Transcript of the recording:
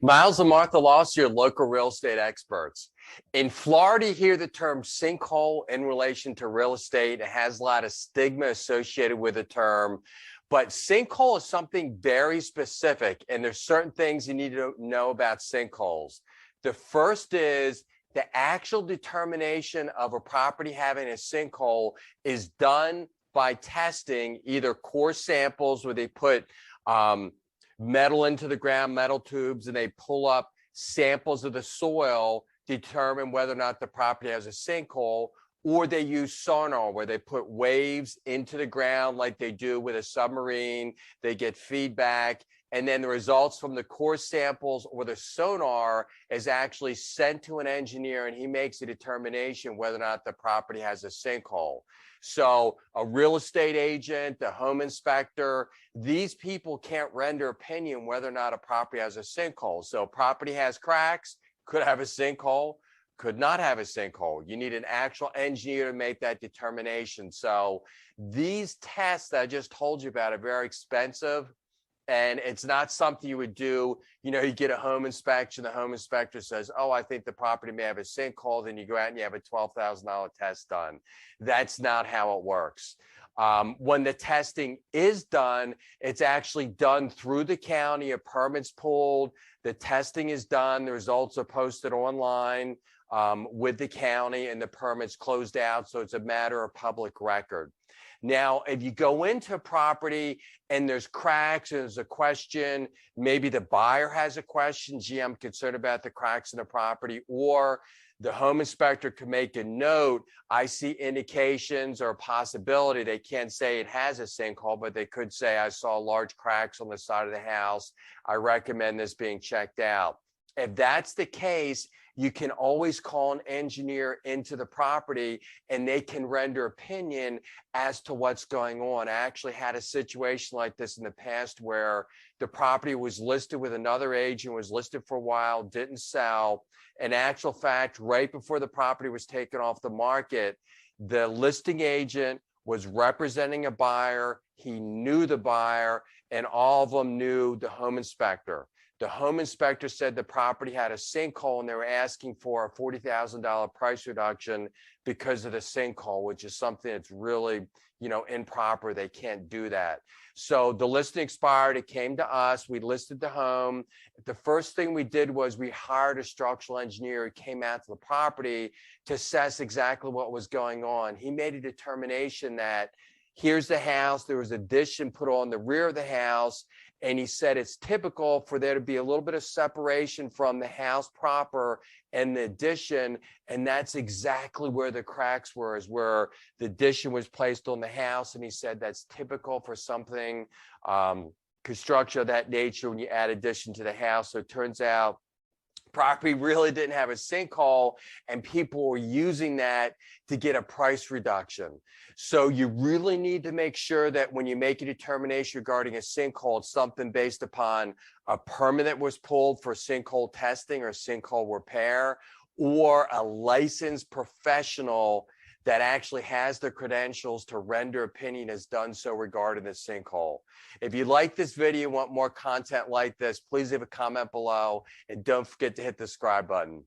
Miles and Martha Loss, your local real estate experts. In Florida, you hear the term sinkhole in relation to real estate. It has a lot of stigma associated with the term, but sinkhole is something very specific, and there's certain things you need to know about sinkholes. The first is the actual determination of a property having a sinkhole is done by testing either core samples where they put metal into the ground, metal tubes, and they pull up samples of the soil, determine whether or not the property has a sinkhole, or they use sonar where they put waves into the ground like they do with a submarine. They get feedback, and then the results from the core samples or the sonar is actually sent to an engineer, and he makes a determination whether or not the property has a sinkhole. So a real estate agent, a home inspector, these people can't render opinion whether or not a property has a sinkhole. So property has cracks, could have a sinkhole, could not have a sinkhole. You need an actual engineer to make that determination. So these tests that I just told you about are very expensive, and it's not something you would do. You know, you get a home inspection, the home inspector says, oh, I think the property may have a sinkhole. Then you go out and you have a $12,000 test done. That's not how it works. When the testing is done, it's actually done through the county, a permit's pulled, the testing is done, the results are posted online with the county, and the permit's closed out. So it's a matter of public record. Now, if you go into a property and there's cracks and there's a question, maybe the buyer has a question, gee, I'm concerned about the cracks in the property, or the home inspector could make a note, I see indications or a possibility. They can't say it has a sinkhole, but they could say, I saw large cracks on the side of the house. I recommend this being checked out. If that's the case, you can always call an engineer into the property and they can render opinion as to what's going on. I actually had a situation like this in the past where the property was listed with another agent, was listed for a while, didn't sell. In actual fact, right before the property was taken off the market, the listing agent was representing a buyer. He knew the buyer, and all of them knew the home inspector. The home inspector said the property had a sinkhole, and they were asking for a $40,000 price reduction because of the sinkhole, which is something that's really, improper. They can't do that. So the listing expired. It came to us. We listed the home. The first thing we did was we hired a structural engineer who came out to the property to assess exactly what was going on. He made a determination that here's the house. There was an addition put on the rear of the house. And he said it's typical for there to be a little bit of separation from the house proper and the addition. And that's exactly where the cracks were, is where the addition was placed on the house. And he said that's typical for something, construction of that nature, when you add addition to the house. So it turns out property really didn't have a sinkhole, and people were using that to get a price reduction. So you really need to make sure that when you make a determination regarding a sinkhole, it's something based upon a permit that was pulled for sinkhole testing or sinkhole repair, or a licensed professional that actually has the credentials to render opinion has done so regarding the sinkhole. If you like this video and want more content like this, please leave a comment below, and don't forget to hit the subscribe button.